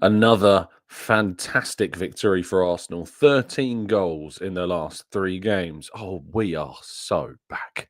Another fantastic victory for Arsenal. 13 goals in their last three games. Oh, we are so back.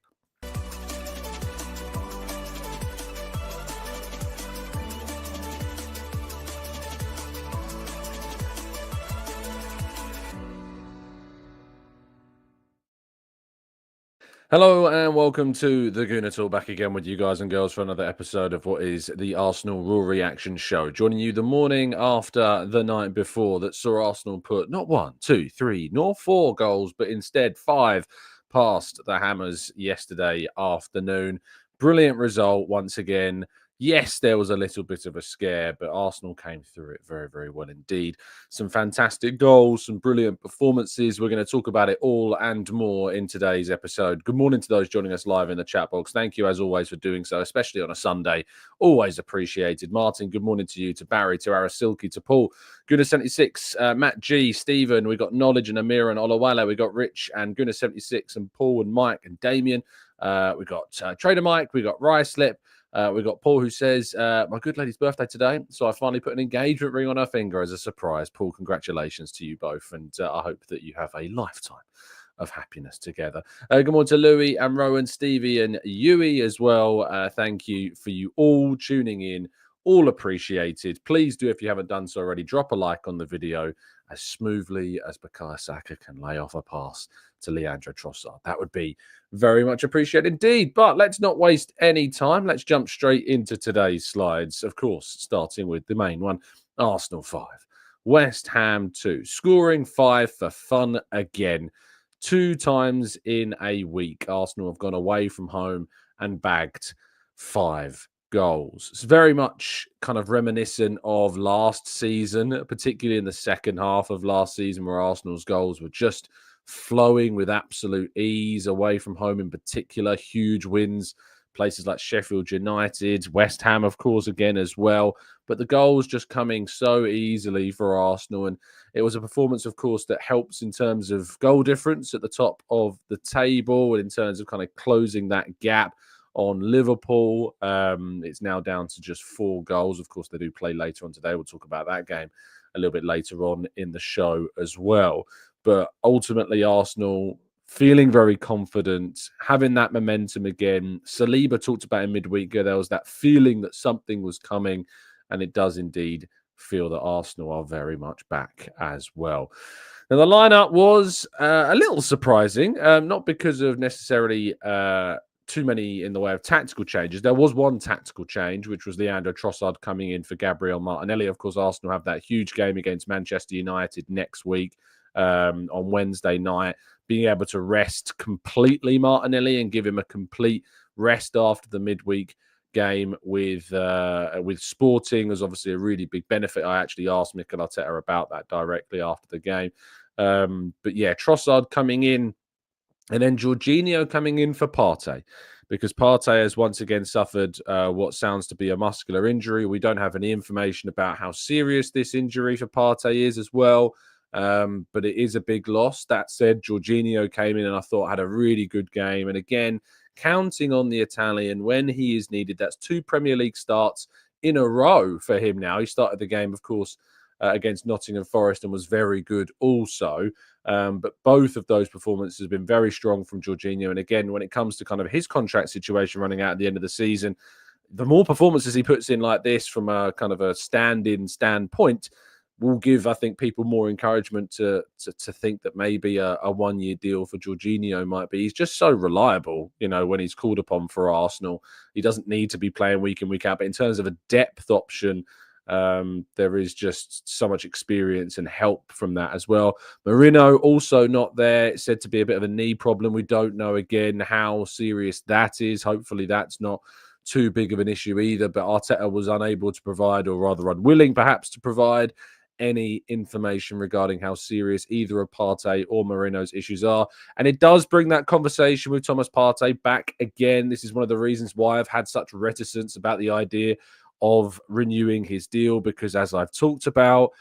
Hello and welcome to the Gooner back again with you guys and girls for another episode of what is the Arsenal Raw Reaction Show. Joining you the morning after the night before that saw Arsenal put not one, two, three, nor four goals, but instead five past the Hammers yesterday afternoon. Brilliant result once again. Yes, there was a little bit of a scare, but Arsenal came through it very, very well indeed. Some fantastic goals, some brilliant performances. We're going to talk about it all and more in today's episode. Good morning to those joining us live in the chat box. Thank you, as always, for doing so, especially on a Sunday. Always appreciated. Martin, good morning to you, to Barry, to Arasilki, to Paul, Gooner76, Matt G, Stephen. We got Knowledge and Amira and Olawale. We got Rich and Gooner76 and Paul and Mike and Damien. We got Trader Mike. We got Ryslip. We've got Paul who says, my good lady's birthday today, so I finally put an engagement ring on her finger as a surprise. Paul, congratulations to you both, and I hope that you have a lifetime of happiness together. Good morning to Louis and Rowan, Stevie and Yui as well. Thank you for you all tuning in. All appreciated. Please do, if you haven't done so already, drop a like on the video as smoothly as Saka can lay off a pass to Leandro Trossard. That would be very much appreciated indeed. But let's not waste any time. Let's jump straight into today's slides. Of course, starting with the main one. Arsenal 5, West Ham 2. Scoring 5 for fun again. 2 times in a week, Arsenal have gone away from home and bagged 5 goals. It's very much kind of reminiscent of last season, particularly in the second half of last season, where Arsenal's goals were just flowing with absolute ease away from home, in particular. Huge wins, places like Sheffield United, West Ham, of course, again as well. But the goals just coming so easily for Arsenal. And it was a performance, of course, that helps in terms of goal difference at the top of the table and in terms of kind of closing that gap on Liverpool. It's now down to just 4 goals. Of course, they do play later on today. We'll talk about that game a little bit later on in the show as well. But ultimately, Arsenal feeling very confident, having that momentum again. Saliba talked about in midweek, there was that feeling that something was coming, and it does indeed feel that Arsenal are very much back as well. Now, the lineup was a little surprising, not because of necessarily too many in the way of tactical changes. There was one tactical change, which was Leandro Trossard coming in for Gabriel Martinelli. Of course, Arsenal have that huge game against Manchester United next week on Wednesday night. Being able to rest completely Martinelli and give him a complete rest after the midweek game with Sporting was obviously a really big benefit. I actually asked Mikel Arteta about that directly after the game. But yeah, Trossard coming in, and then Jorginho coming in for Partey, because Partey has once again suffered what sounds to be a muscular injury. We don't have any information about how serious this injury for Partey is as well, but it is a big loss. That said, Jorginho came in and I thought had a really good game. And again, counting on the Italian when he is needed. That's 2 Premier League starts in a row for him now. He started the game, of course, against Nottingham Forest and was very good also. But both of those performances have been very strong from Jorginho. And again, when it comes to kind of his contract situation running out at the end of the season, the more performances he puts in like this from a kind of a stand-in standpoint will give, I think, people more encouragement to think that maybe a 1-year deal for Jorginho might be. He's just so reliable, when he's called upon for Arsenal. He doesn't need to be playing week in, week out. But in terms of a depth option, there is just so much experience and help from that as well. Marino also not there. It's said to be a bit of a knee problem. We don't know again how serious that is. Hopefully that's not too big of an issue either, but Arteta was unable to provide, or rather unwilling perhaps to provide, any information regarding how serious either of Partey or Marino's issues are. And it does bring that conversation with Thomas Partey back again. This is one of the reasons why I've had such reticence about the idea of renewing his deal, because as I've talked about,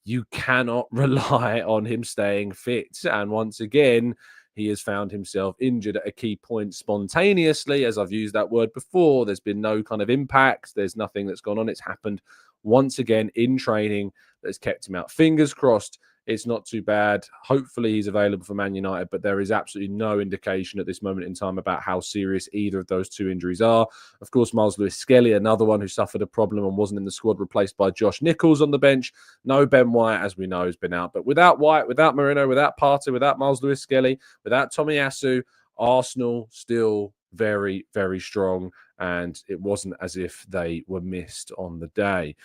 you cannot rely on him staying fit. And once again, he has found himself injured at a key point spontaneously. As I've used that word before, there's been no kind of impact. There's nothing that's gone on. It's happened once again in training that has kept him out. Fingers crossed it's not too bad. Hopefully he's available for Man United, but there is absolutely no indication at this moment in time about how serious either of those two injuries are. Of course, Miles Lewis-Skelly, another one who suffered a problem and wasn't in the squad, replaced by Josh Nichols on the bench. No Ben White, as we know, has been out. But without White, without Merino, without Partey, without Miles Lewis-Skelly, without Tomiyasu, Arsenal still very, very strong. And it wasn't as if they were missed on the day.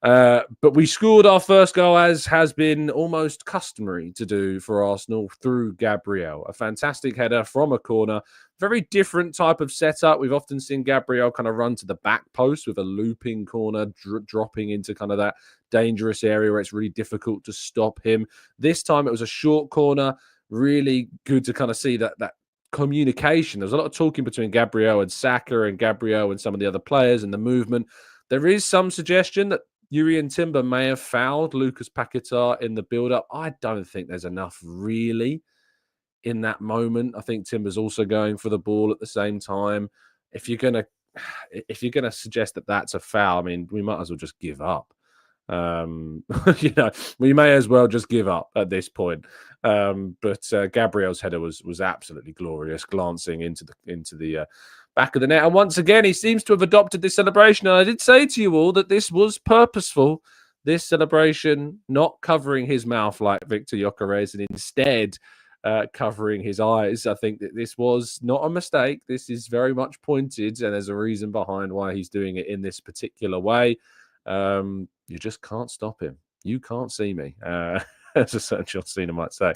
But we scored our first goal, as has been almost customary to do for Arsenal, through Gabriel. A fantastic header from a corner. Very different type of setup. We've often seen Gabriel kind of run to the back post with a looping corner, dropping into kind of that dangerous area where it's really difficult to stop him. This time it was a short corner. Really good to kind of see that communication. There's a lot of talking between Gabriel and Saka, and Gabriel and some of the other players, and the movement. There is some suggestion that Yuri and Timber may have fouled Lucas Paquetá in the build-up. I don't think there's enough really in that moment. I think Timber's also going for the ball at the same time. If you're gonna suggest that that's a foul, I mean, we might as well just give up. We may as well just give up at this point. But Gabriel's header was absolutely glorious, glancing into the back of the net. And once again, he seems to have adopted this celebration. And I did say to you all that this was purposeful. This celebration not covering his mouth like Victor Gyökeres, and instead covering his eyes. I think that this was not a mistake. This is very much pointed, and there's a reason behind why he's doing it in this particular way. You just can't stop him. You can't see me, as a certain John Cena might say.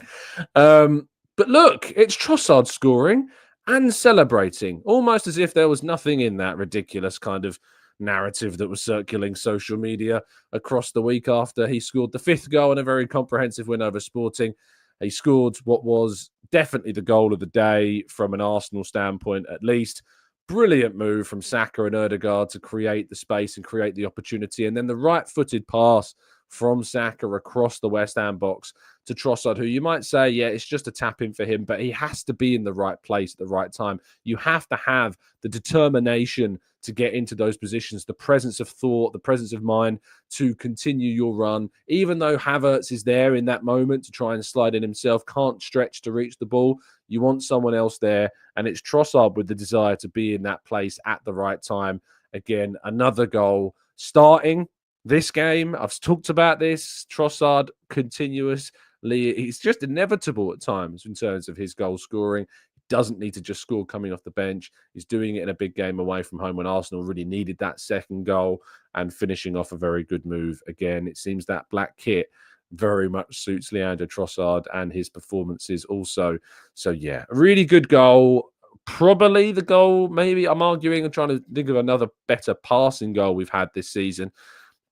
But look, it's Trossard scoring and celebrating, almost as if there was nothing in that ridiculous kind of narrative that was circulating social media across the week after he scored the 5th goal in a very comprehensive win over Sporting. He scored what was definitely the goal of the day from an Arsenal standpoint, at least. Brilliant move from Saka and Odegaard to create the space and create the opportunity. And then the right-footed pass from Saka across the West Ham box to Trossard, who you might say, yeah, it's just a tap-in for him, but he has to be in the right place at the right time. You have to have the determination to get into those positions, the presence of thought, the presence of mind to continue your run. Even though Havertz is there in that moment to try and slide in himself, can't stretch to reach the ball, you want someone else there. And it's Trossard with the desire to be in that place at the right time. Again, another goal. Starting this game, I've talked about this, Trossard continuously, he's just inevitable at times in terms of his goal scoring. Doesn't need to just score coming off the bench. He's doing it in a big game away from home when Arsenal really needed that second goal, and finishing off a very good move. Again, it seems that black kit very much suits Leandro Trossard and his performances also. So yeah, a really good goal. Probably the goal, maybe I'm arguing and trying to think of another better passing goal we've had this season.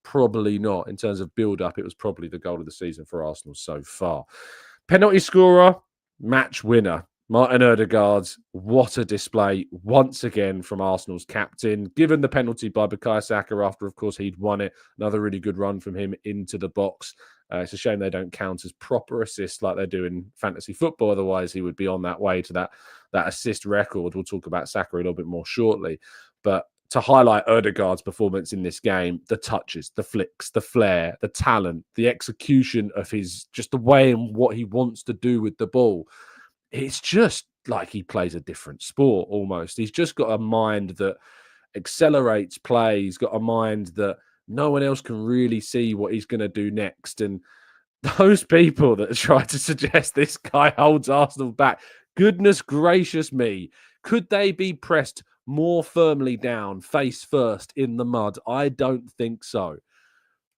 Probably not. In terms of build-up, it was probably the goal of the season for Arsenal so far. Penalty scorer, match winner. Martin Odegaard, what a display once again from Arsenal's captain. Given the penalty by Bukayo Saka after, of course, he'd won it. Another really good run from him into the box. It's a shame they don't count as proper assists like they do in fantasy football. Otherwise, he would be on that way to that assist record. We'll talk about Saka a little bit more shortly. But to highlight Odegaard's performance in this game, the touches, the flicks, the flair, the talent, the execution of his, just the way and what he wants to do with the ball. It's just like he plays a different sport almost. He's just got a mind that accelerates play. He's got a mind that no one else can really see what he's going to do next. And those people that try to suggest this guy holds Arsenal back, goodness gracious me, could they be pressed more firmly down, face first in the mud? I don't think so.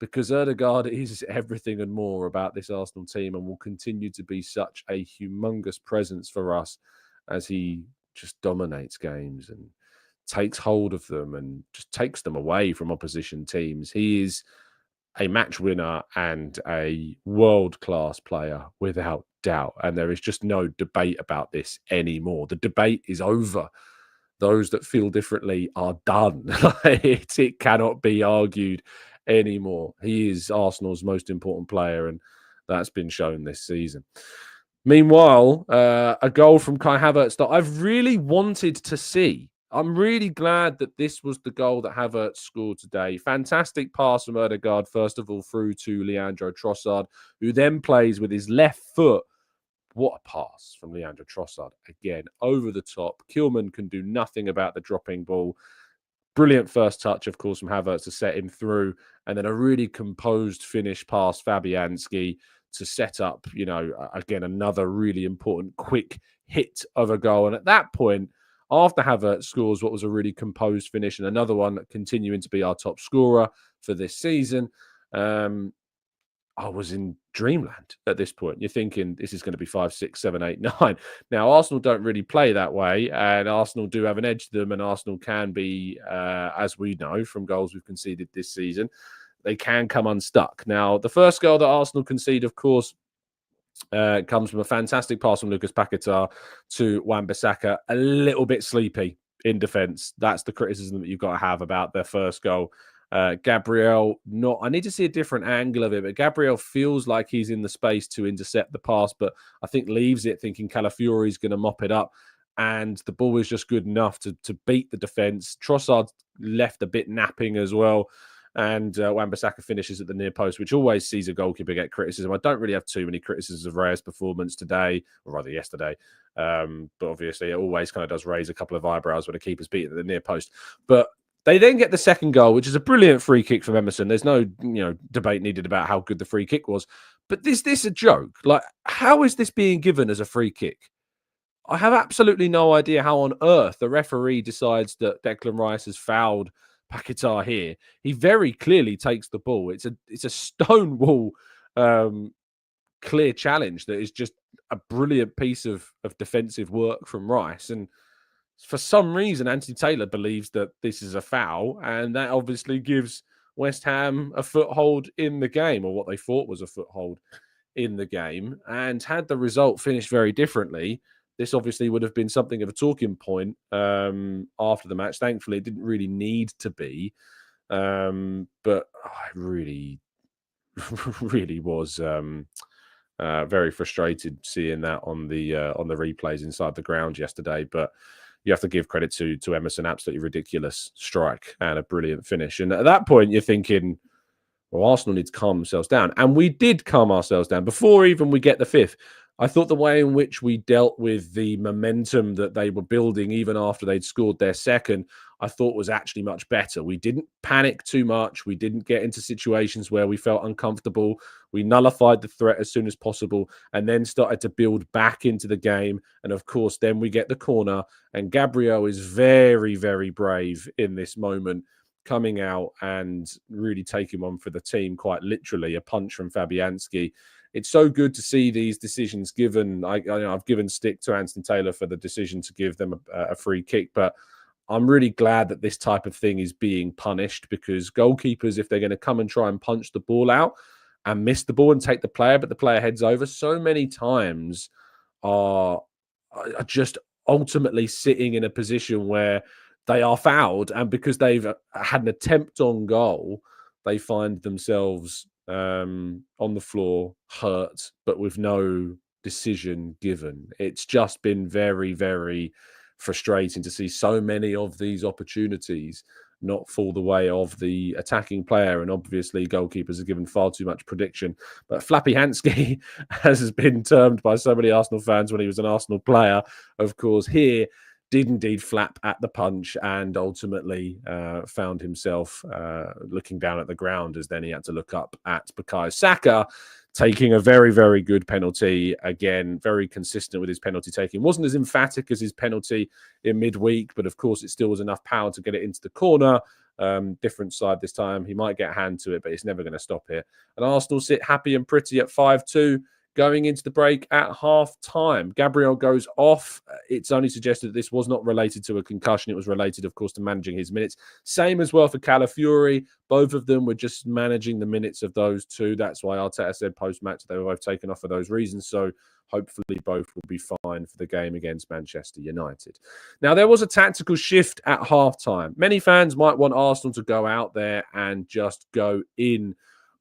Because Odegaard is everything and more about this Arsenal team, and will continue to be such a humongous presence for us as he just dominates games and takes hold of them and just takes them away from opposition teams. He is a match winner and a world-class player without doubt, and there is just no debate about this anymore. The debate is over. Those that feel differently are done. It cannot be argued anymore. He is Arsenal's most important player, and that's been shown this season. Meanwhile, a goal from Kai Havertz that I've really wanted to see. I'm really glad that this was the goal that Havertz scored today. Fantastic pass from Odegaard, first of all, through to Leandro Trossard, who then plays with his left foot. What a pass from Leandro Trossard. Again, over the top. Kilman can do nothing about the dropping ball. Brilliant first touch, of course, from Havertz to set him through. And then a really composed finish past Fabianski to set up, again, another really important quick hit of a goal. And at that point, after Havertz scores what was a really composed finish and another one continuing to be our top scorer for this season, I was in dreamland at this point. You're thinking this is going to be 5, 6, 7, 8, 9. Now, Arsenal don't really play that way, and Arsenal do have an edge to them, and Arsenal can be, as we know from goals we've conceded this season, they can come unstuck. Now, the first goal that Arsenal concede, of course, comes from a fantastic pass from Lucas Paquetá to Wan-Bissaka, a little bit sleepy in defence. That's the criticism that you've got to have about their first goal. Gabriel, I need to see a different angle of it, but Gabriel feels like he's in the space to intercept the pass, but I think leaves it thinking Calafiori's going to mop it up, and the ball is just good enough to beat the defence. Trossard left a bit napping as well, and Wan-Bissaka finishes at the near post, which always sees a goalkeeper get criticism. I don't really have too many criticisms of Ray's performance today, or rather yesterday, but obviously it always kind of does raise a couple of eyebrows when a keeper's beaten at the near post. But they then get the second goal, which is a brilliant free kick from Emerson. There's no, debate needed about how good the free kick was. But is this a joke? Like, how is this being given as a free kick? I have absolutely no idea how on earth the referee decides that Declan Rice has fouled Paquetá here. He very clearly takes the ball. It's a stonewall clear challenge that is just a brilliant piece of defensive work from Rice. And for some reason, Anthony Taylor believes that this is a foul, and that obviously gives West Ham a foothold in the game, or what they thought was a foothold in the game. And had the result finished very differently, this obviously would have been something of a talking point after the match. Thankfully, it didn't really need to be, but I really, really was very frustrated seeing that on the replays inside the ground yesterday. But you have to give credit to Emerson. Absolutely ridiculous strike and a brilliant finish. And at that point, you're thinking, well, Arsenal need to calm themselves down. And we did calm ourselves down before even we get the fifth. I thought the way in which we dealt with the momentum that they were building, even after they'd scored their second, I thought was actually much better. We didn't panic too much. We didn't get into situations where we felt uncomfortable. We nullified the threat as soon as possible and then started to build back into the game. And of course, then we get the corner, and Gabriel is very, very brave in this moment, coming out and really taking one for the team, quite literally, a punch from Fabianski. It's so good to see these decisions given. I've given stick to Anthony Taylor for the decision to give them a free kick, but I'm really glad that this type of thing is being punished, because goalkeepers, if they're going to come and try and punch the ball out and miss the ball and take the player, but the player heads over, so many times are just ultimately sitting in a position where they are fouled, and because they've had an attempt on goal, they find themselves on the floor, hurt, but with no decision given. It's just been very, very frustrating to see so many of these opportunities not fall the way of the attacking player. And obviously, goalkeepers are given far too much prediction. But Flappy Hansky, as has been termed by so many Arsenal fans when he was an Arsenal player, of course, here did indeed flap at the punch and ultimately found himself looking down at the ground, as then he had to look up at Bukayo Saka, taking a very, very good penalty. Again, very consistent with his penalty taking. Wasn't as emphatic as his penalty in midweek, but of course it still was enough power to get it into the corner. Different side this time. He might get a hand to it, but it's never going to stop it. And Arsenal sit happy and pretty at 5-2. Going into the break at half-time. Gabriel goes off. It's only suggested that this was not related to a concussion. It was related, of course, to managing his minutes. Same as well for Calafiori. Both of them were just managing the minutes of those two. That's why Arteta said post-match they were both taken off for those reasons. So hopefully both will be fine for the game against Manchester United. Now, there was a tactical shift at half-time. Many fans might want Arsenal to go out there and just go in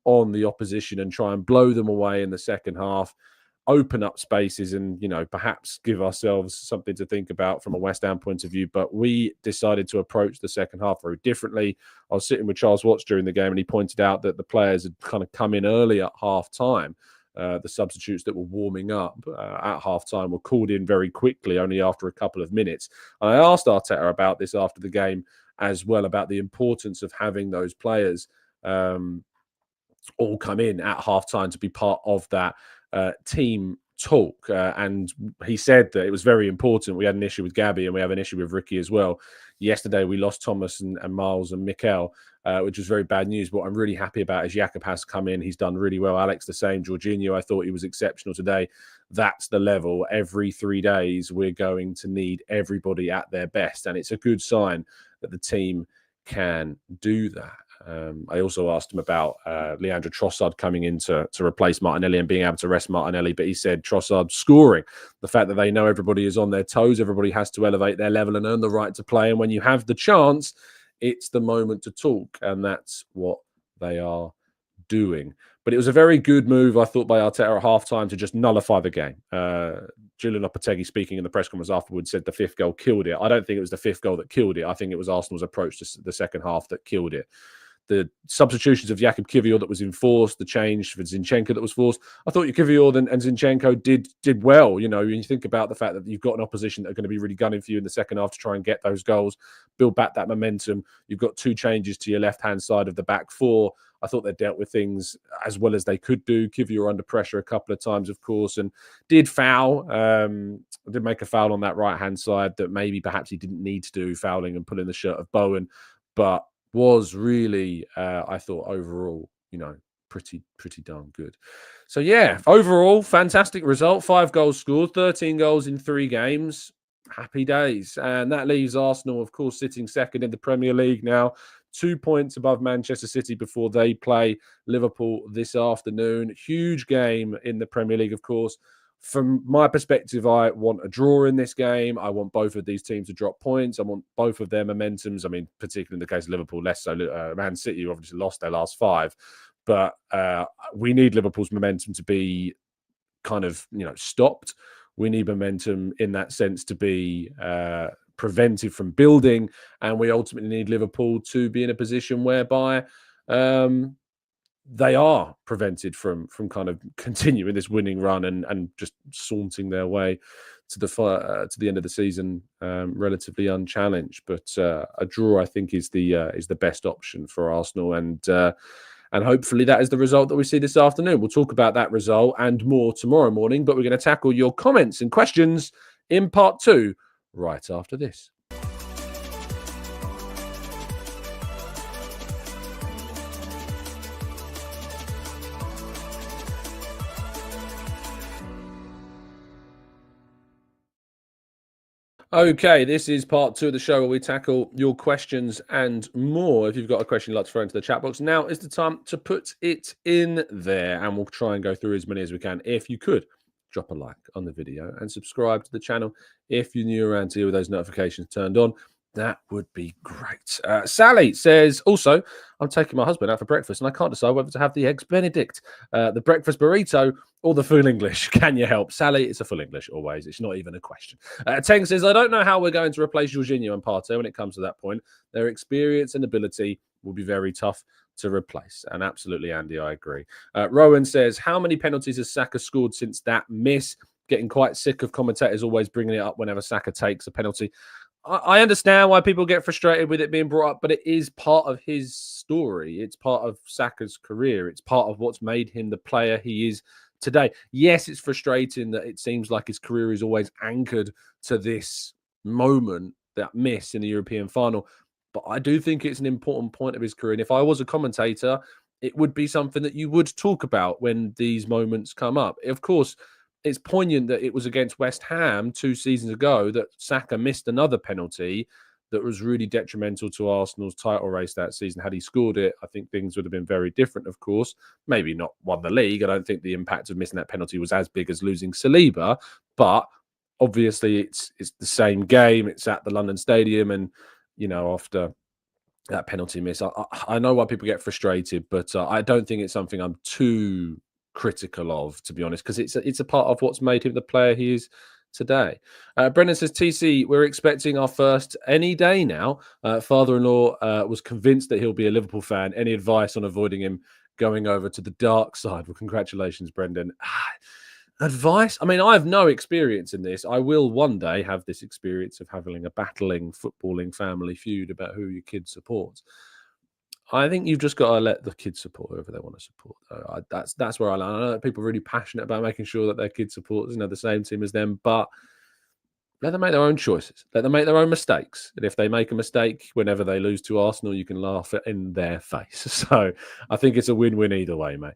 on the opposition and try and blow them away in the second half. open up spaces and, perhaps give ourselves something to think about from a West Ham point of view. But we decided to approach the second half very differently. I was sitting with Charles Watts during the game, and he pointed out that the players had kind of come in early at half time. The substitutes that were warming up at half time were called in very quickly, only after a couple of minutes. And I asked Arteta about this after the game as well, about the importance of having those players all come in at half time to be part of that team talk. And he said that it was very important. We had an issue with Gabby and we have an issue with Ricky as well. Yesterday, we lost Thomas and Miles and Mikel, which was very bad news. But what I'm really happy about is Jakub has come in. He's done really well. Alex, the same. Jorginho, I thought he was exceptional today. That's the level. Every 3 days, we're going to need everybody at their best. And it's a good sign that the team can do that. I also asked him about Leandro Trossard coming in to replace Martinelli and being able to rest Martinelli, but he said Trossard scoring. The fact that they know everybody is on their toes, everybody has to elevate their level and earn the right to play. And when you have the chance, it's the moment to talk. And that's what they are doing. But it was a very good move, I thought, by Arteta at halftime to just nullify the game. Julian Lopetegui, speaking in the press conference afterwards, said the fifth goal killed it. I don't think it was the fifth goal that killed it. I think it was Arsenal's approach to the second half that killed it. The substitutions of Jakub Kiwior that was enforced, the change for Zinchenko that was forced. I thought Kiwior and Zinchenko did well. You know, when you think about the fact that you've got an opposition that are going to be really gunning for you in the second half to try and get those goals, build back that momentum. You've got 2 changes to your left-hand side of the back 4. I thought they dealt with things as well as they could do. Kiwior under pressure a couple of times, of course, and did foul. Did make a foul on that right-hand side that maybe perhaps he didn't need to do, fouling and pulling the shirt of Bowen, but was really, I thought, overall, pretty darn good. So, yeah, overall, fantastic result. 5 goals scored, 13 goals in 3 games. Happy days. And that leaves Arsenal, of course, sitting second in the Premier League now, 2 points above Manchester City before they play Liverpool this afternoon. Huge game in the Premier League, of course. From my perspective, I want a draw in this game. I want both of these teams to drop points. I want both of their momentums. I mean, particularly in the case of Liverpool, less so. Man City obviously lost their last 5. But we need Liverpool's momentum to be kind of, stopped. We need momentum in that sense to be prevented from building. And we ultimately need Liverpool to be in a position whereby they are prevented from kind of continuing this winning run and just saunting their way to the end of the season relatively unchallenged. But a draw, I think, is the best option for Arsenal, and hopefully that is the result that we see this afternoon. We'll talk about that result and more tomorrow morning, but we're going to tackle your comments and questions in part 2 right after this. Okay, this is part 2 of the show where we tackle your questions and more. If you've got a question you'd like to throw into the chat box, now is the time to put it in there, and we'll try and go through as many as we can. If you could, drop a like on the video and subscribe to the channel if you're new around here with those notifications turned on. That would be great. Sally says, also, I'm taking my husband out for breakfast and I can't decide whether to have the Eggs Benedict, the breakfast burrito, or the full English. Can you help? Sally, it's a full English always. It's not even a question. Teng says, I don't know how we're going to replace Jorginho and Partey when it comes to that point. Their experience and ability will be very tough to replace. And absolutely, Andy, I agree. Rowan says, how many penalties has Saka scored since that miss? Getting quite sick of commentators always bringing it up whenever Saka takes a penalty. I understand why people get frustrated with it being brought up, but it is part of his story. It's part of Saka's career. It's part of what's made him the player he is today. Yes, it's frustrating that it seems like his career is always anchored to this moment, that miss in the European final. But I do think it's an important point of his career. And if I was a commentator, it would be something that you would talk about when these moments come up. Of course, it's poignant that it was against West Ham 2 seasons ago that Saka missed another penalty that was really detrimental to Arsenal's title race that season. Had he scored it, I think things would have been very different, of course. Maybe not won the league. I don't think the impact of missing that penalty was as big as losing Saliba, but obviously it's the same game. It's at the London Stadium, and, after that penalty miss, I know why people get frustrated, but I don't think it's something I'm too critical of, to be honest, because it's a part of what's made him the player he is today. Brendan says, TC, we're expecting our first any day now. Father-in-law was convinced that he'll be a Liverpool fan. Any advice on avoiding him going over to the dark side? Well, congratulations, Brendan. Advice? I mean, I have no experience in this. I will one day have this experience of having a battling, footballing family feud about who your kid supports. I think you've just got to let the kids support whoever they want to support. That's where I land. I know that people are really passionate about making sure that their kids support, the same team as them, but let them make their own choices. Let them make their own mistakes. And if they make a mistake whenever they lose to Arsenal, you can laugh it in their face. So I think it's a win-win either way, mate.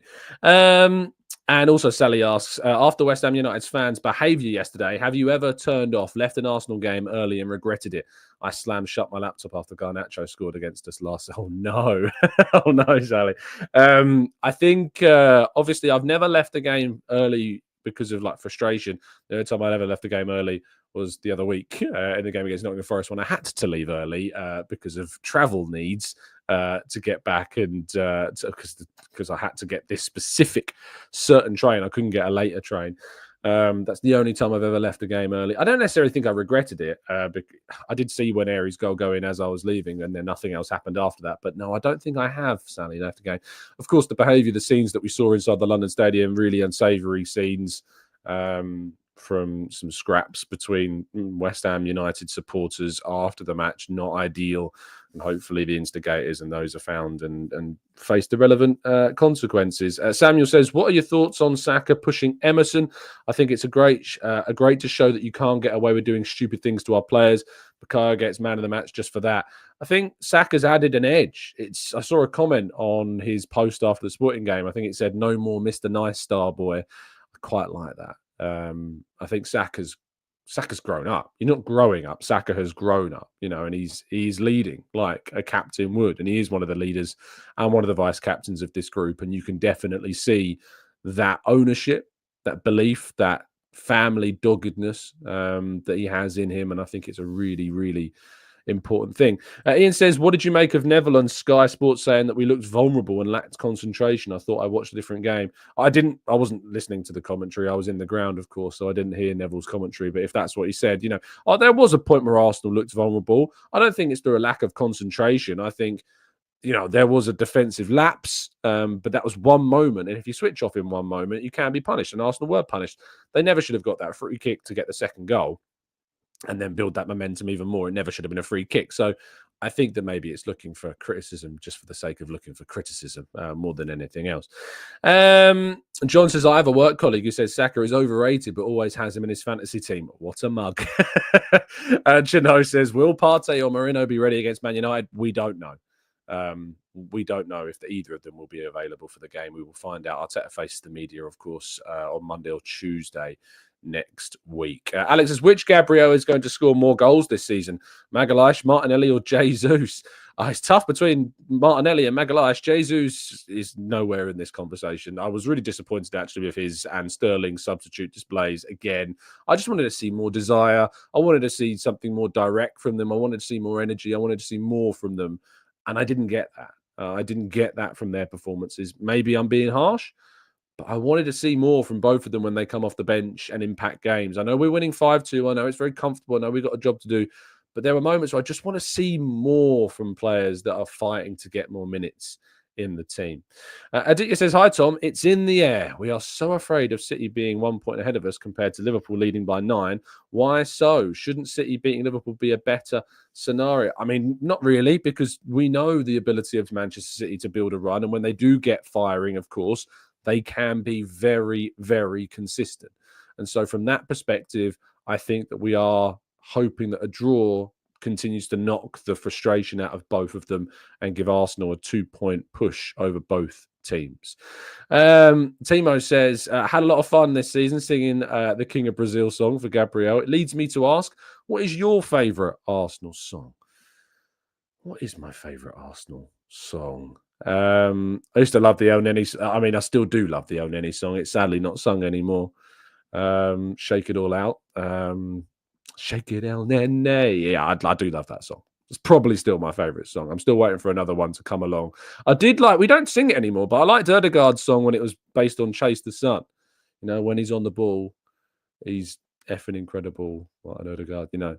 And also Sally asks, after West Ham United's fans' behaviour yesterday, have you ever turned off, left an Arsenal game early and regretted it? I slammed shut my laptop after Garnacho scored against us last. Oh, no. Oh, no, Sally. I think, obviously, I've never left a game early because of frustration. The only time I ever left a game early was the other week in the game against Nottingham Forest when I had to leave early because of travel needs to get back, and because I had to get this specific certain train. I couldn't get a later train. That's the only time I've ever left a game early. I don't necessarily think I regretted it. I did see when Aries' goal go in as I was leaving, and then nothing else happened after that. But no, I don't think I have, Sally, left a game. Of course, the behaviour, the scenes that we saw inside the London Stadium, really unsavoury scenes from some scraps between West Ham United supporters after the match, not ideal. And hopefully the instigators and those are found and face the relevant consequences. Samuel says, what are your thoughts on Saka pushing Emerson? I think it's a great to show that you can't get away with doing stupid things to our players. Bukayo gets man of the match just for that. I think Saka's added an edge. I saw a comment on his post after the Sporting game. I think it said, no more Mr. Nice Star Boy. I quite like that. I think Saka's grown up. You're not growing up. Saka has grown up, and he's leading like a captain would. And he is one of the leaders and one of the vice captains of this group. And you can definitely see that ownership, that belief, that family doggedness that he has in him. And I think it's a really, really important thing. Ian says, what did you make of Neville on Sky Sports saying that we looked vulnerable and lacked concentration? I thought I watched a different game. I wasn't listening to the commentary. I was in the ground, of course, so I didn't hear Neville's commentary. But if that's what he said, there was a point where Arsenal looked vulnerable. I don't think it's through a lack of concentration. I think, there was a defensive lapse, but that was one moment. And if you switch off in one moment, you can be punished. And Arsenal were punished. They never should have got that free kick to get the second goal and then build that momentum even more. It never should have been a free kick. So I think that maybe it's looking for criticism just for the sake of looking for criticism more than anything else. John says, I have a work colleague who says Saka is overrated but always has him in his fantasy team. What a mug. Chino says, will Partey or Moreno be ready against Man United? We don't know. We don't know if either of them will be available for the game. We will find out. Arteta faces the media, of course, on Monday or Tuesday next week. Alex says, which Gabriel is going to score more goals this season? Magalhaes, Martinelli or Jesus? It's tough between Martinelli and Magalhaes. Jesus is nowhere in this conversation. I was really disappointed actually with his and Sterling's substitute displays again. I just wanted to see more desire. I wanted to see something more direct from them. I wanted to see more energy. I wanted to see more from them. And I didn't get that. I didn't get that from their performances. Maybe I'm being harsh, but I wanted to see more from both of them when they come off the bench and impact games. I know we're winning 5-2. I know it's very comfortable. I know we've got a job to do. But there are moments where I just want to see more from players that are fighting to get more minutes in the team. Aditya says, hi, Tom. It's in the air. We are so afraid of City being 1 point ahead of us compared to Liverpool leading by 9. Why so? Shouldn't City beating Liverpool be a better scenario? I mean, not really, because we know the ability of Manchester City to build a run. And when they do get firing, of course, they can be very, very consistent. And so from that perspective, I think that we are hoping that a draw continues to knock the frustration out of both of them and give Arsenal a 2-point push over both teams. Timo says, had a lot of fun this season singing the King of Brazil song for Gabriel. It leads me to ask, what is your favourite Arsenal song? What is my favourite Arsenal song? I used to love the El Neni. I mean, I still do love the El Neni song. It's sadly not sung anymore. Shake It All Out. Shake It El Nene. Yeah, I do love that song. It's probably still my favourite song. I'm still waiting for another one to come along. I did like, we don't sing it anymore, but I liked Odegaard's song when it was based on Chase the Sun. You know, when he's on the ball, he's effing incredible. What an Odegaard, you know.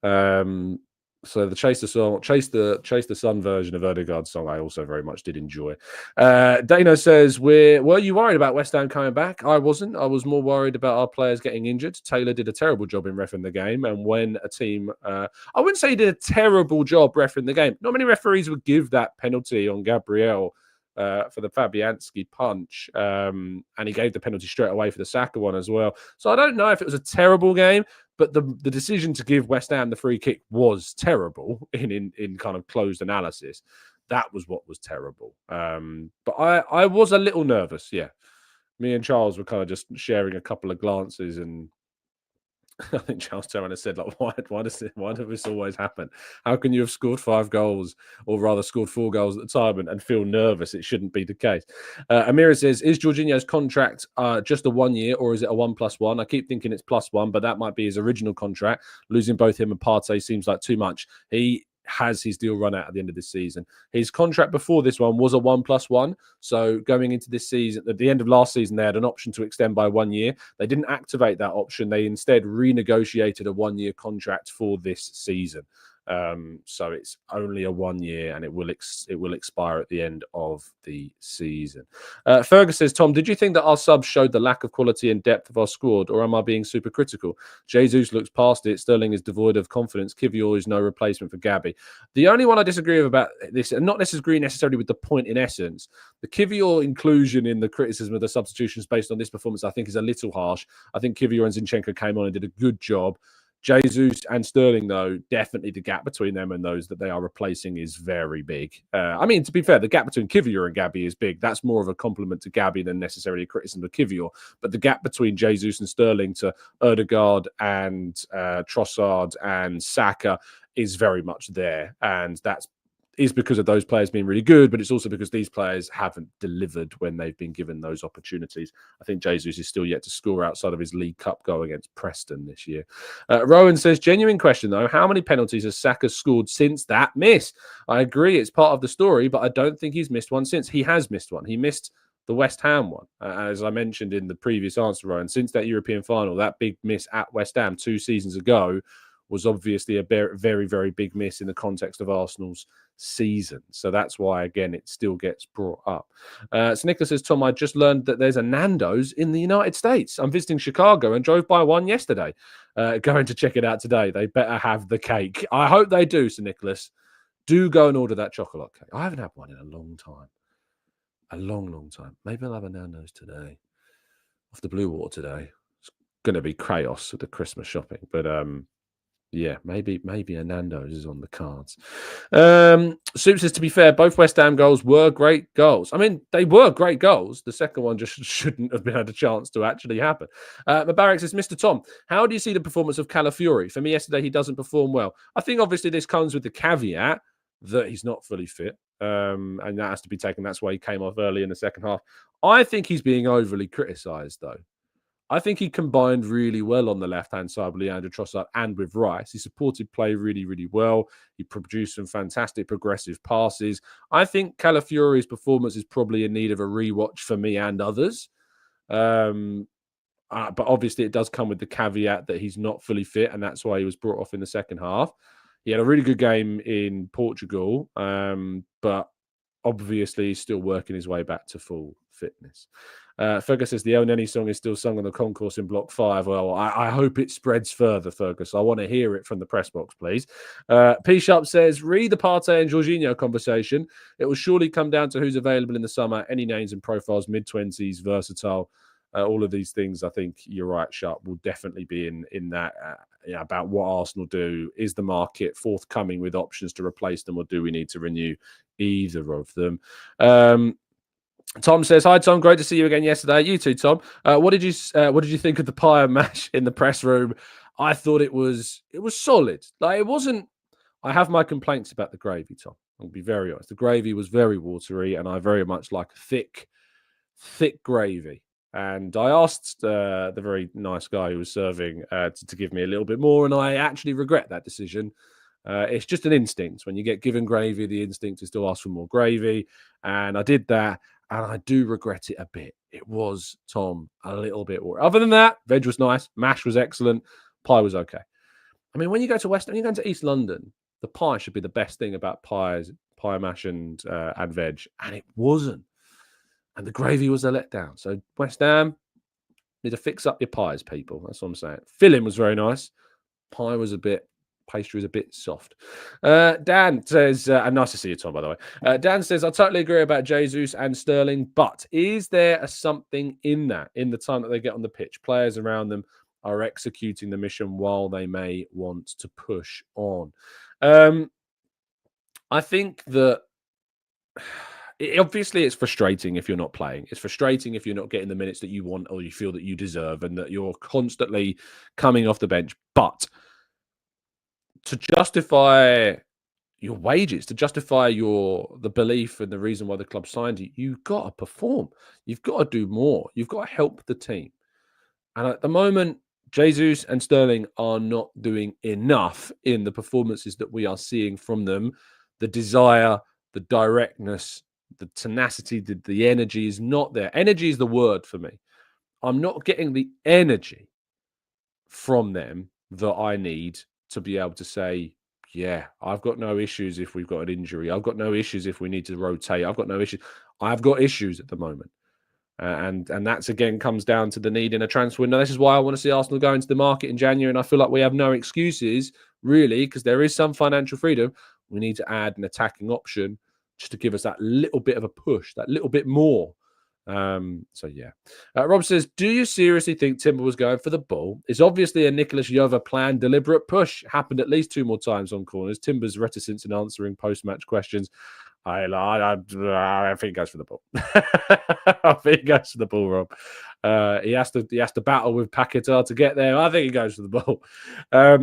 Um, so the Chase the Sun version of Odegaard's song, I also very much did enjoy. Dano says, were you worried about West Ham coming back? I wasn't. I was more worried about our players getting injured. Taylor did a terrible job in reffing the game, and when a team, I wouldn't say he did a terrible job reffing the game. Not many referees would give that penalty on Gabriel. For the Fabianski punch, and he gave the penalty straight away for the Saka one as well. So I don't know if it was a terrible game, but the decision to give West Ham the free kick was terrible in kind of closed analysis. That was what was terrible. But I was a little nervous, yeah. Me and Charles were kind of just sharing a couple of glances, and I think Charles Turner said, like, why does this always happen? How can you have scored 5 goals, or rather scored 4 goals at the time, and feel nervous? It shouldn't be the case. Amira says, is Jorginho's contract just a 1 year, or is it a 1+1? I keep thinking it's +1, but that might be his original contract. Losing both him and Partey seems like too much. He has his deal run out at the end of this season. His contract before this one was a 1+1. So going into this season, at the end of last season, they had an option to extend by 1 year. They didn't activate that option. They instead renegotiated a 1 year contract for this season. So it's only a 1 year, and it will expire at the end of the season. Fergus says, Tom, did you think that our subs showed the lack of quality and depth of our squad, or am I being super critical? Jesus looks past it. Sterling is devoid of confidence. Kivior is no replacement for Gabby. The only one I disagree with about this, and not disagree necessarily with the point in essence, the Kivior inclusion in the criticism of the substitutions based on this performance, I think, is a little harsh. I think Kivior and Zinchenko came on and did a good job. Jesus and Sterling, though, definitely the gap between them and those that they are replacing is very big. I mean, to be fair, the gap between Kivior and Gabby is big. That's more of a compliment to Gabby than necessarily a criticism of Kivior. But the gap between Jesus and Sterling to Odegaard and Trossard and Saka is very much there. And that's is because of those players being really good, but it's also because these players haven't delivered when they've been given those opportunities. I think Jesus is still yet to score outside of his League Cup goal against Preston this year. Rowan says, genuine question though, how many penalties has Saka scored since that miss? I agree, it's part of the story, but I don't think he's missed one since. He has missed one. He missed the West Ham one, as I mentioned in the previous answer, Rowan. Since that European final, that big miss at West Ham 2 seasons ago was obviously a very, very big miss in the context of Arsenal's season. So that's why, again, it still gets brought up. So Nicholas says, Tom, I just learned that there's a Nando's in the United States. I'm visiting Chicago and drove by one yesterday. Going to check it out today. They better have the cake. I hope they do, Sir Nicholas. Do go and order that chocolate cake. I haven't had one in a long time. A long, long time. Maybe I'll have a Nando's today. Off the Blue Water today. It's going to be chaos with the Christmas shopping. But yeah, maybe a Nando's is on the cards. Soup says, to be fair, both West Ham goals were great goals. I mean, they were great goals. The second one just shouldn't have had a chance to actually happen. Mubarak says, Mr. Tom, how do you see the performance of Calafiori? For me, yesterday, he doesn't perform well. I think, obviously, this comes with the caveat that he's not fully fit. And that has to be taken. That's why he came off early in the second half. I think he's being overly criticised, though. I think he combined really well on the left-hand side with Leandro Trossard and with Rice. He supported play really, really well. He produced some fantastic progressive passes. I think Calafiori's performance is probably in need of a rewatch for me and others. But obviously it does come with the caveat that he's not fully fit, and that's why he was brought off in the second half. He had a really good game in Portugal, but obviously he's still working his way back to full fitness. Fergus says the El Neni song is still sung on the concourse in Block 5. Well, I hope it spreads further, Fergus. I want to hear it from the press box, please. P Sharp says, read the Partey and Jorginho conversation. It will surely come down to who's available in the summer. Any names and profiles, mid-20s, versatile. All of these things, I think you're right, Sharp, will definitely be in that about what Arsenal do. Is the market forthcoming with options to replace them, or do we need to renew either of them? Tom says, hi, Tom. Great to see you again yesterday. You too, Tom. What did you think of the Pie match in the press room? I thought it was solid. Like, it wasn't. I have my complaints about the gravy, Tom. I'll be very honest. The gravy was very watery, and I very much like thick gravy. And I asked the very nice guy who was serving to give me a little bit more, and I actually regret that decision. It's just an instinct. When you get given gravy, the instinct is to ask for more gravy. And I did that, and I do regret it a bit. It was, Tom, a little bit. Other than that, veg was nice, mash was excellent, pie was okay. I mean, when you go to when you go to East London, the pie should be the best thing about pies, pie mash and veg, and it wasn't. And the gravy was a letdown. So West Ham need to fix up your pies, people. That's what I'm saying. Filling was very nice. Pie was pastry was a bit soft. Dan says, and nice to see you, Tom, by the way. Dan says, I totally agree about Jesus and Sterling, but is there something in that, in the time that they get on the pitch? Players around them are executing the mission while they may want to push on. I think that obviously it's frustrating if you're not playing. It's frustrating if you're not getting the minutes that you want or you feel that you deserve, and that you're constantly coming off the bench. But to justify your wages, to justify the belief and the reason why the club signed you, you've got to perform. You've got to do more. You've got to help the team. And at the moment, Jesus and Sterling are not doing enough in the performances that we are seeing from them. The desire, the directness, the tenacity, the energy is not there. Energy is the word for me. I'm not getting the energy from them that I need to be able to say, yeah, I've got no issues if we've got an injury. I've got no issues if we need to rotate. I've got no issues. I've got issues at the moment. And that's, again, comes down to the need in a transfer window. This is why I want to see Arsenal go into the market in January. And I feel like we have no excuses, really, because there is some financial freedom. We need to add an attacking option just to give us that little bit of a push, that little bit more. Yeah. Rob says, do you seriously think Timber was going for the ball? It's obviously a Nicholas Jova planned deliberate push. Happened at least 2 more times on corners. Timber's reticence in answering post-match questions. I think he goes for the ball. I think he goes for the ball, Rob. He has to battle with Paquetá to get there. I think he goes for the ball.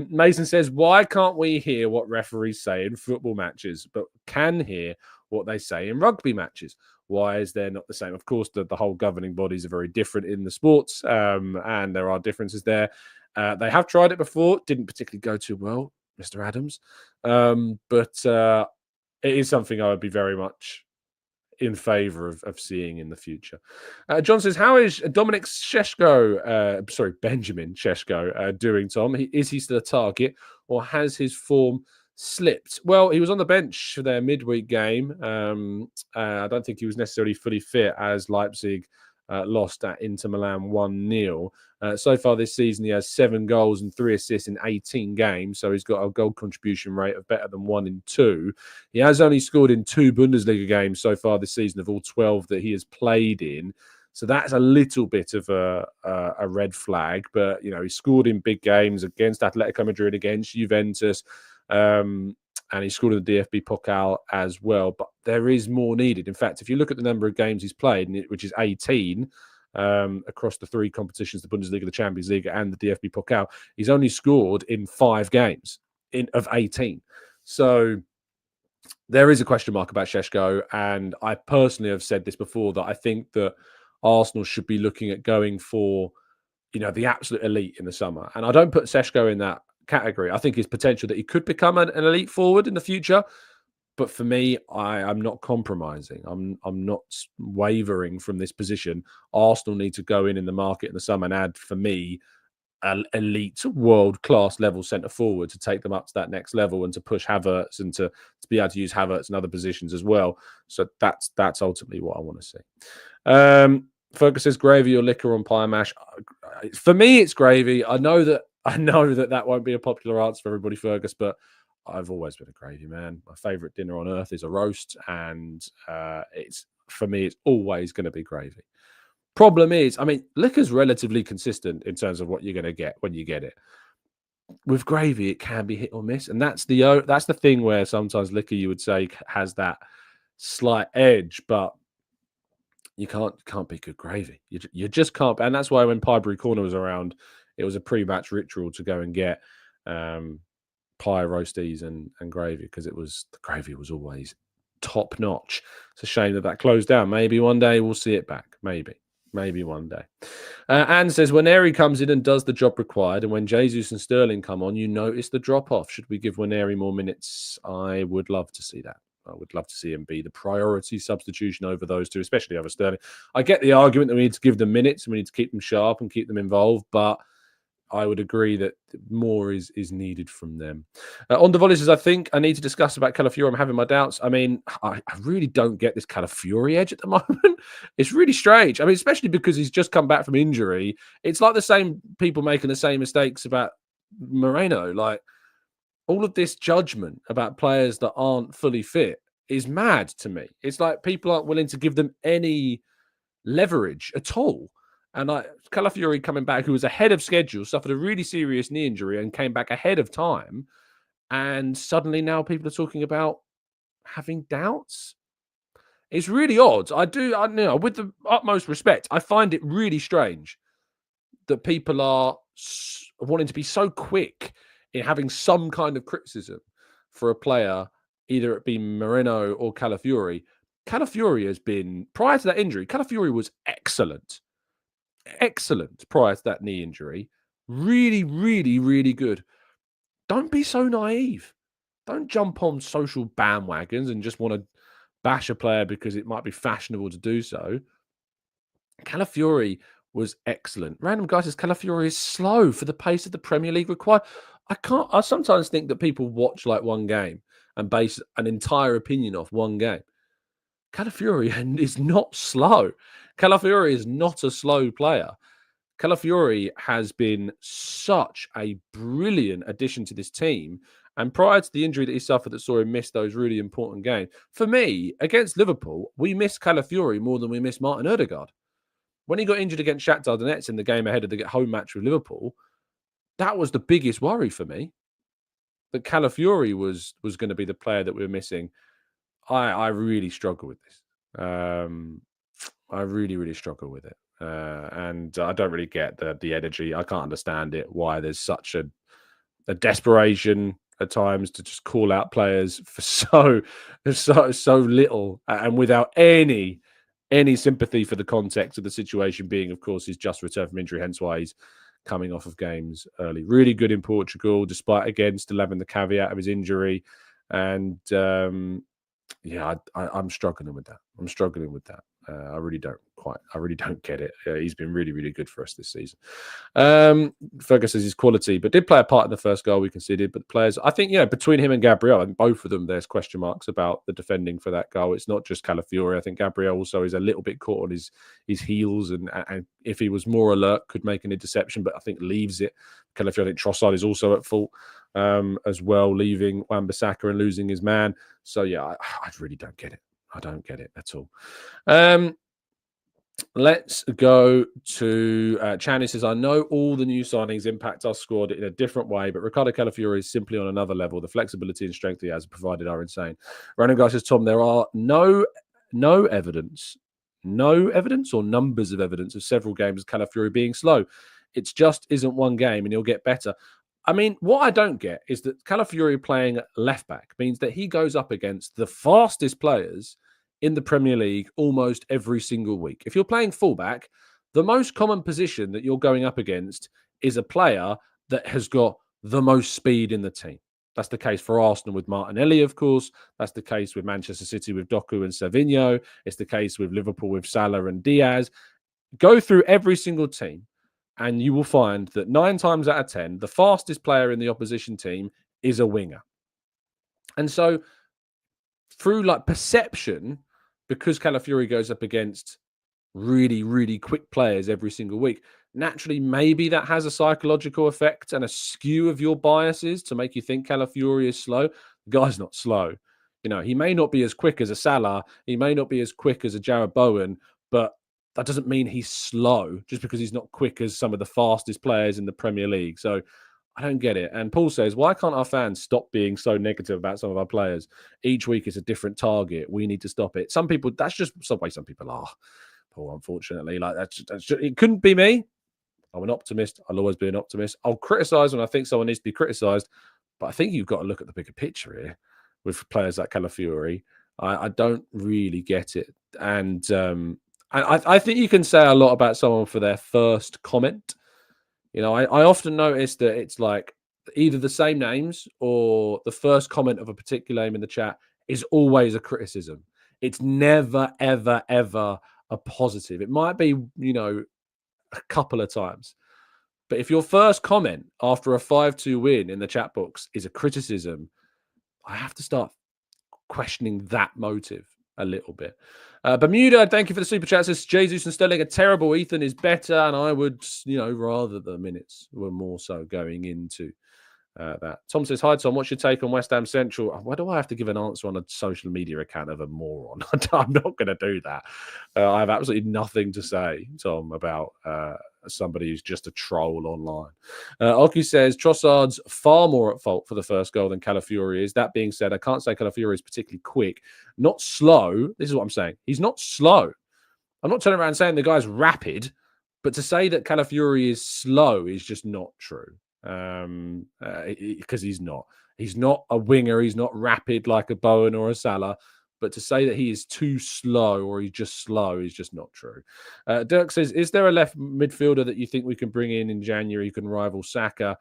Mason says, why can't we hear what referees say in football matches, but can hear what they say in rugby matches? Why is there not the same? Of course, the whole governing bodies are very different in the sports, and there are differences there. They have tried it before. Didn't particularly go too well, Mr. Adams. But it is something I would be very much in favour of seeing in the future. John says, how is Benjamin Šeško doing, Tom? Is he still a target, or has his form slipped? Well, he was on the bench for their midweek game. I don't think he was necessarily fully fit as Leipzig lost at Inter Milan 1-0. So far this season, he has 7 goals and 3 assists in 18 games. So he's got a goal contribution rate of better than 1 in 2. He has only scored in 2 Bundesliga games so far this season of all 12 that he has played in. So that's a little bit of a red flag. But, you know, he scored in big games against Atletico Madrid, against Juventus. And he scored in the DFB Pokal as well. But there is more needed. In fact, if you look at the number of games he's played, which is 18 across the 3 competitions, the Bundesliga, the Champions League, and the DFB Pokal, he's only scored in 5 games of 18. So there is a question mark about Šeško. And I personally have said this before, that I think that Arsenal should be looking at going for, you know, the absolute elite in the summer. And I don't put Šeško in that category. I think his potential that he could become an elite forward in the future, but for me, I'm not compromising. I'm not wavering from this position. Arsenal need to go in the market in the summer and add, for me, an elite world-class level centre forward to take them up to that next level, and to push Havertz, and to be able to use Havertz in other positions as well. So that's ultimately what I want to see. Fergus says, gravy or liquor on pie mash? For me, it's gravy. I know that won't be a popular answer for everybody, Fergus, but I've always been a gravy man. My favourite dinner on earth is a roast, and for me, it's always going to be gravy. Problem is, I mean, liquor's relatively consistent in terms of what you're going to get when you get it. With gravy, it can be hit or miss, and that's the thing where sometimes liquor, you would say, has that slight edge, but you can't be good gravy. You just can't, and that's why when Piebury Corner was around, it was a pre-match ritual to go and get pie, roasties, and gravy, because the gravy was always top notch. It's a shame that closed down. Maybe one day we'll see it back. Maybe. Maybe one day. Anne says, when Waneri comes in and does the job required, and when Jesus and Sterling come on, you notice the drop-off. Should we give Waneri more minutes? I would love to see that. I would love to see him be the priority substitution over those two, especially over Sterling. I get the argument that we need to give them minutes and we need to keep them sharp and keep them involved, but I would agree that more is needed from them. On the volley says, I think I need to discuss about Calafiori. I'm having my doubts. I mean, I really don't get this Calafiori edge at the moment. It's really strange. I mean, especially because he's just come back from injury. It's like the same people making the same mistakes about Moreno. Like, all of this judgment about players that aren't fully fit is mad to me. It's like people aren't willing to give them any leverage at all. And Calafiori coming back, who was ahead of schedule, suffered a really serious knee injury and came back ahead of time. And suddenly now people are talking about having doubts. It's really odd. I know, with the utmost respect, I find it really strange that people are wanting to be so quick in having some kind of criticism for a player, either it be Moreno or Calafiori. Calafiori has been, prior to that injury, Calafiori was excellent prior to that knee injury. Really, really, really good. Don't be so naive. Don't jump on social bandwagons and just want to bash a player because it might be fashionable to do so. Calafiori was excellent. Random guy says Calafiori is slow for the pace of the Premier League required. I sometimes think that people watch like one game and base an entire opinion off one game. Calafiori is not slow. Calafiori is not a slow player. Calafiori has been such a brilliant addition to this team. And prior to the injury that he suffered that saw him miss those really important games, for me, against Liverpool, we missed Calafiori more than we missed Martin Odegaard. When he got injured against Shakhtar Donetsk in the game ahead of the home match with Liverpool, that was the biggest worry for me. That Calafiori was going to be the player that we were missing. I really struggle with this. I really, really struggle with it. And I don't really get the energy. I can't understand it, why there's such a desperation at times to just call out players for so little and without any sympathy for the context of the situation being, of course, he's just returned from injury, hence why he's coming off of games early. Really good in Portugal, despite, again, still having the caveat of his injury. And yeah, I'm struggling with that. I really don't get it. He's been really, really good for us this season. Fergus says his quality, but did play a part in the first goal we conceded. But the players, I think, between him and Gabriel, and both of them, there's question marks about the defending for that goal. It's not just Calafiori. I think Gabriel also is a little bit caught on his heels, and if he was more alert, could make an interception, but I think leaves it. Calafiori, I think Trossard is also at fault as well, leaving Wan-Bissaka and losing his man. So yeah, I really don't get it. I don't get it at all. Let's go to Chan. Says, I know all the new signings impact our squad in a different way, but Ricardo Calafiori is simply on another level. The flexibility and strength he has provided are insane. Random guy says, Tom, there are no evidence or numbers of evidence of several games of Calafiori being slow. It just isn't one game and he'll get better. I mean, what I don't get is that Calafiori playing left back means that he goes up against the fastest players in the Premier League almost every single week. If you're playing fullback, the most common position that you're going up against is a player that has got the most speed in the team. That's the case for Arsenal with Martinelli, of course. That's the case with Manchester City with Doku and Savinho. It's the case with Liverpool with Salah and Diaz. Go through every single team, and you will find that 9 times out of 10, the fastest player in the opposition team is a winger. And so through like perception, because Calafiori goes up against really, really quick players every single week, naturally, maybe that has a psychological effect and a skew of your biases to make you think Calafiori is slow. The guy's not slow. He may not be as quick as a Salah. He may not be as quick as a Jarrod Bowen, but that doesn't mean he's slow just because he's not quick as some of the fastest players in the Premier League. So I don't get it. And Paul says, why can't our fans stop being so negative about some of our players? Each week is a different target. We need to stop it. Some people, that's just the way some people are, Paul, unfortunately. Like that's just, it couldn't be me. I'm an optimist. I'll always be an optimist. I'll criticize when I think someone needs to be criticized. But I think you've got to look at the bigger picture here with players like Calafiori. I don't really get it. And I think you can say a lot about someone for their first comment. You know, I often notice that it's like either the same names or the first comment of a particular name in the chat is always a criticism. It's never, ever, ever a positive. It might be, you know, a couple of times. But if your first comment after a 5-2 win in the chat box is a criticism, I have to start questioning that motive a little bit. Bermuda, thank you for the super chat. Says Jesus and Sterling are terrible. Ethan is better, and I would, you know, rather the minutes were more so going into that. Tom says, hi, Tom. What's your take on West Ham Central? Why do I have to give an answer on a social media account of a moron? I'm not going to do that. I have absolutely nothing to say, Tom, about somebody who's just a troll online. Oki says, Trossard's far more at fault for the first goal than Calafiori is. That being said, I can't say Calafiori is particularly quick. Not slow. This is what I'm saying. He's not slow. I'm not turning around saying the guy's rapid, but to say that Calafiori is slow is just not true. Because he's not. He's not a winger. He's not rapid like a Bowen or a Salah. But to say that he is too slow or he's just slow is just not true. Dirk says, is there a left midfielder that you think we can bring in January who can rival Saka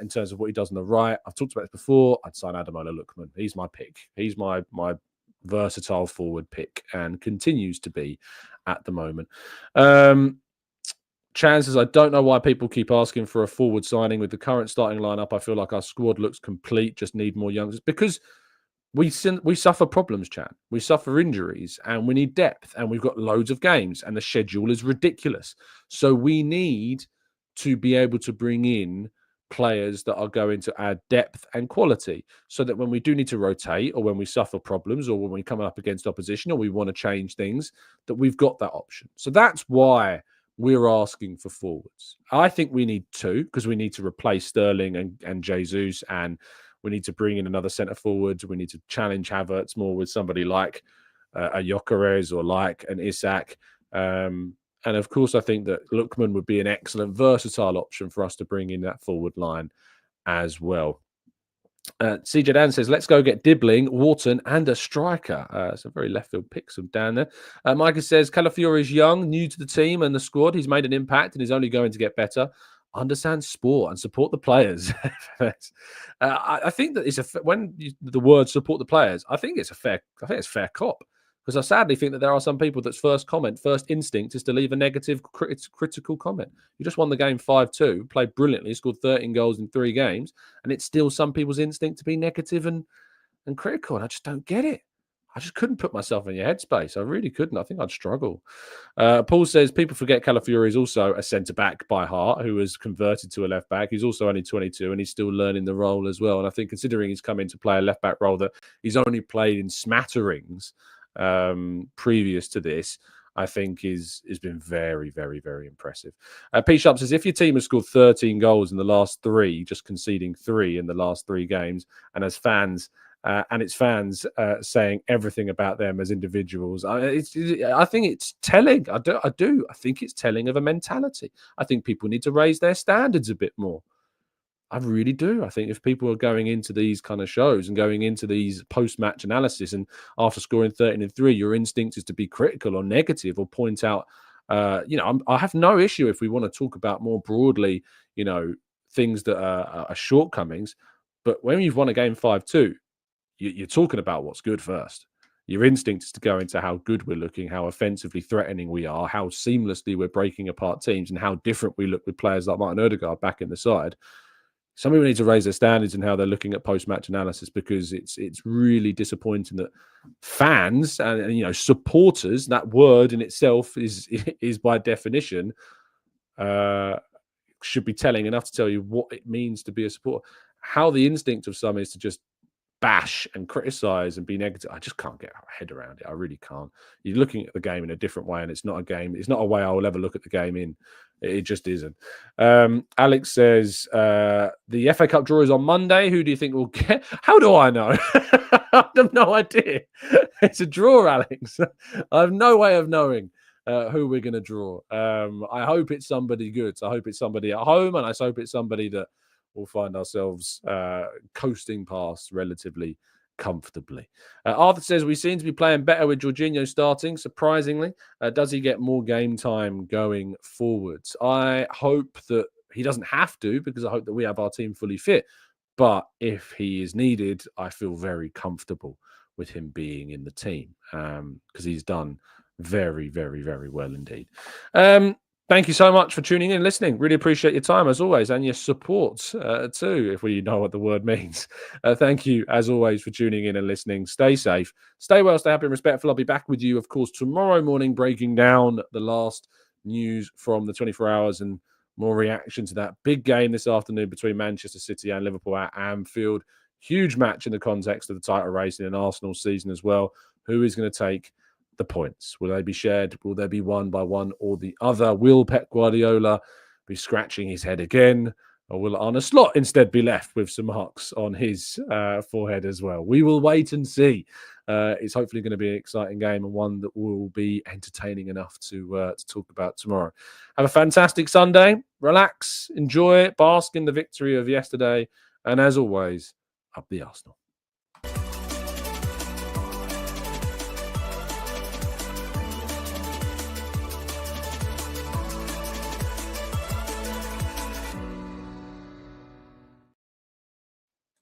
in terms of what he does on the right? I've talked about this before. I'd sign Ademola Lookman. He's my pick. He's my versatile forward pick and continues to be at the moment. Chan says, I don't know why people keep asking for a forward signing. With the current starting lineup, I feel like our squad looks complete, just need more youngsters. Because we suffer problems, Chan. We suffer injuries and we need depth and we've got loads of games and the schedule is ridiculous. So we need to be able to bring in players that are going to add depth and quality so that when we do need to rotate or when we suffer problems or when we come up against opposition or we want to change things, that we've got that option. So that's why we're asking for forwards. I think we need two because we need to replace Sterling and Jesus, and we need to bring in another centre forward. We need to challenge Havertz more with somebody like a Gyökeres or like an Isak. And of course, I think that Lookman would be an excellent versatile option for us to bring in that forward line as well. CJ Dan says, let's go get Dibbling, Wharton, and a striker. Some very left field picks of Dan there. Micah says, Calafiori is young, new to the team and the squad. He's made an impact and is only going to get better. Understand sport and support the players. I think that it's the word support the players, I think it's fair cop. Because I sadly think that there are some people that's first instinct is to leave a negative critical comment. You just won the game 5-2, played brilliantly, scored 13 goals in 3 games, and it's still some people's instinct to be negative and critical. And I just don't get it. I just couldn't put myself in your headspace. I really couldn't. I think I'd struggle. Paul says, people forget Calafiori is also a centre-back by heart who has converted to a left-back. He's also only 22 and he's still learning the role as well. And I think considering he's come in to play a left-back role that he's only played in smatterings previous to this, I think has been very, very, very impressive. P Sharp says, if your team has scored 13 goals in the last 3, just conceding 3 in the last 3 games, and as fans saying everything about them as individuals, I think it's telling. I think it's telling of a mentality. I think people need to raise their standards a bit more. I really do. I think if people are going into these kind of shows and going into these post-match analysis and after scoring 13-3, your instinct is to be critical or negative or point out, I have no issue if we want to talk about more broadly, things that are shortcomings. But when you've won a game 5-2, you're talking about what's good first. Your instinct is to go into how good we're looking, how offensively threatening we are, how seamlessly we're breaking apart teams, and how different we look with players like Martin Odegaard back in the side. Some people need to raise their standards in how they're looking at post-match analysis, because it's really disappointing that fans and supporters, that word in itself is by definition should be telling enough to tell you what it means to be a supporter. How the instinct of some is to just bash and criticize and be negative. I just can't get my head around it. I really can't. You're looking at the game in a different way, and it's not a game. It's not a way I will ever look at the game in. It just isn't. Alex says, the FA Cup draw is on Monday. Who do you think will get? How do I know? I have no idea. It's a draw, Alex. I have no way of knowing who we're going to draw. I hope it's somebody good. I hope it's somebody at home, and I hope it's somebody that we'll find ourselves coasting past relatively comfortably. Arthur says, we seem to be playing better with Jorginho starting, surprisingly. Does he get more game time going forwards? I hope that he doesn't have to, because I hope that we have our team fully fit. But if he is needed, I feel very comfortable with him being in the team, because he's done very, very, very well indeed. Thank you so much for tuning in and listening. Really appreciate your time, as always, and your support too, if we know what the word means. Thank you, as always, for tuning in and listening. Stay safe, stay well, stay happy and respectful. I'll be back with you, of course, tomorrow morning, breaking down the last news from the 24 hours and more reaction to that big game this afternoon between Manchester City and Liverpool at Anfield. Huge match in the context of the title race in an Arsenal season as well. Who is going to take the points? Will they be shared? Will they be won by one or the other? Will Pep Guardiola be scratching his head again? Or will Arne Slot instead be left with some marks on his forehead as well? We will wait and see. It's hopefully going to be an exciting game and one that will be entertaining enough to talk about tomorrow. Have a fantastic Sunday. Relax, enjoy it, bask in the victory of yesterday. And as always, up the Arsenal.